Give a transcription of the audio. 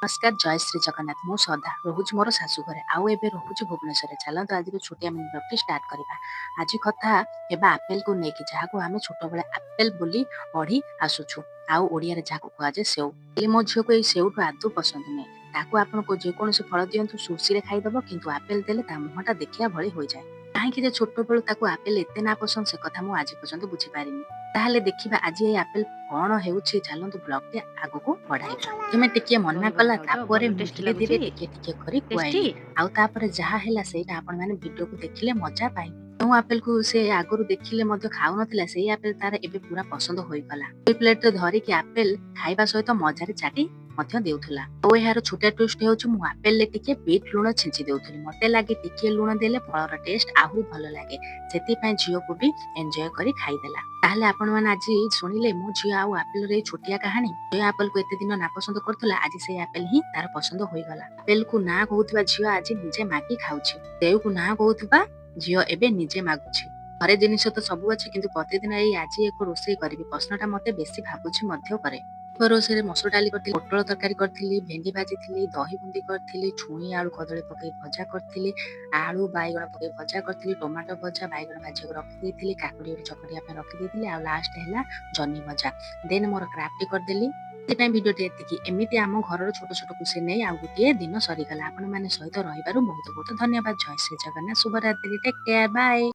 ନମସ୍କାର ଜୟ ଶ୍ରୀ ଜଗନ୍ନାଥ। ମୁଁ ସଦା ରହୁଛି ମୋର ଶାଶୁ ଘରେ, ଆଉ ଏବେ ରହୁଛି ଭୁବନେଶ୍ୱରରେ। ଚାଲନ୍ତୁ ଆଜିର ଛୋଟିଆ ମିନି ବ୍ଲଗଟି ଷ୍ଟାର୍ଟ କରିବା। ଆଜି କଥା ହେବା ଆପେଲକୁ ନେଇକି, ଯାହାକୁ ଆମେ ଛୋଟବେଳେ ଆପେଲ ବୋଲି ପଢି ଆସୁଛୁ, ଆଉ ଓଡ଼ିଆରେ ଯାହାକୁ କୁହାଯାଏ ସେଉ। ହେଲେ ମୋ ଝିଅକୁ ଏଇ ସେଉଠୁ ଆଦୌ ପସନ୍ଦ ନୁହେଁ। ତାକୁ ଆପଣଙ୍କୁ ଯେକୌଣସି ଫଳ ଦିଅନ୍ତୁ ସୁସିରେ ଖାଇଦବ, କିନ୍ତୁ ଆପେଲ ଦେଲେ ତା ମୁହଁଟା ଦେଖିବା ଭଳି ହୋଇଯାଏ। କାହିଁକି ଯେ ଛୋଟବେଳୁ ତାକୁ ଆପେଲ ଏତେ ନା ପସନ୍ଦ, ସେ କଥା ମୁଁ ଆଜି ପର୍ଯ୍ୟନ୍ତ ବୁଝିପାରିନି। ତାହେଲେ ଦେଖିବା ଆଜି ଏଇ ଆପେଲ କଣ ହେଉଛି। ଚାଲନ୍ତୁ ବ୍ଲଗଟି ଆଗକୁ ବଢାଇବା। ତୁମେ ଟିକେ ମନା ଦହିବରା କଲା, ଖାଉଛ? ତାପରେ ଭଲ ମୁଁ ଟେଷ୍ଟି ଧୀରେ ଧୀରେ ଲାଗୁଛି? ଟିକେ କରି ଟେଷ୍ଟି? ଖୁଆଇଲି। ଆଉ ତାପରେ ଯାହା ହେଲା ସେଇଟା ଆପଣମାନେ ଭିଡିଓକୁ ଦେଖିଲେ ମଜା ପାଇବେ। ଯେଉଁ ଆପେଲକୁ ସେ ଆଗରୁ ଦେଖିଲେ ମଧ୍ୟ ଖାଉନଥିଲା, ସେଇ ଆପେଲ ତାର ଏବେ ପୁରା ପସନ୍ଦ ହୋଇଗଲା। ଦୁଇ ପ୍ଲେଟରେ ଧରିକି ଆପେଲ ଖାଇବା ସହିତ ମଜାରେ ଚାଟି ମଧ୍ୟ ଦେଉଥିଲା। ଆଉ ଏହାର ଛୋଟିଆ ଟେଷ୍ଟ ହେଉଛି, ମୁଁ ଆପେଲରେ ଟିକେ ବିଟ୍ ଲୁଣ ଛିଞ୍ଚି ଦେଉଥିଲି। ମତେ ଲାଗେ ଟିକେ ଲୁଣ ଦେଲେ ଫଳର ଟେଷ୍ଟ ଆହୁରି ଭଲ ଲାଗେ, ସେଥିପାଇଁ ଝିଅକୁ ବି ଏନ୍ଜୟ କରି ଖାଇଦେଲା। ତାହେଲେ ଆପଣମାନେ ଆଜି ଶୁଣିଲେ ମୋ ଝିଅ ଆଉ ଆପେଲର ଏଇ ଛୋଟିଆ କାହାଣୀ। ଯେ ଆପେଲକୁ ଏତେ ଦିନ ନାପସନ୍ଦ କରୁଥିଲା, ଆଜି ସେଇ ଆପେଲ ହିଁ ତାର ପସନ୍ଦ ହୋଇଗଲା। ଆପେଲକୁ ନା କହୁଥିବା ଝିଅ ଆଜି ନିଜେ ମାଗି ଖାଉଛି। ସେଉକୁ ନା କହୁଥିବା ଝିଅ ଏବେ ନିଜେ ମାଗୁଛି। ଘରେ ଜିନିଷ ତ ସବୁ ଅଛି, କିନ୍ତୁ ପ୍ରତିଦିନ ଏଇ ଆଜି ଏକ ରୋଷେଇ କରିବି ପ୍ରଶ୍ନଟା ମତେ ବେଶୀ ଭାବୁଛି ମଧ୍ୟ କରେ। ରୋଷେଇରେ ମସୁର ଡାଲି କରିଥିଲି, ପୋଟଳ ତରକାରୀ କରିଥିଲି, ଭେଣ୍ଡି ଭାଜିଥିଲି, ଦହି ବୁନ୍ଦି କରିଥିଲି, ଛୁଇଁ ଆଳୁ କଦଳୀ ପକେଇ ଭଜା କରିଥିଲି, ଆଳୁ ବାଇଗଣ ପକେଇ ଭଜା କରିଥିଲି, ଟମାଟୋ ଭଜା, ବାଇଗଣ ଭାଜିବାକୁ ରଖିଦେଇଥିଲି, କାକୁଡି ଚକଟିବା ପାଇଁ ରଖିଦେଇଥିଲି, ଆଉ ଲାଷ୍ଟ ହେଲା ଜହ୍ନି ଭଜା। ଦେନ୍ ମୋର କ୍ରାଫ୍ଟ କରିଦେଲି। ସେଥିପାଇଁ ଭିଡିଓଟି ଏତିକି। ଏମିତି ଆମ ଘରର ଛୋଟ ଛୋଟ ଖୁସି ନେଇ ଆଉ ଗୋଟିଏ ଦିନ ସରିଗଲା। ଆପଣମାନେ ସହିତ ରହିବାରୁ ବହୁତ ବହୁତ ଧନ୍ୟବାଦ। ଜୟ ଶ୍ରୀ ଜଗନ୍ନାଥ, ଶୁଭରାତ୍ରି, ଟେକ୍ କେୟାର, ବାଏ।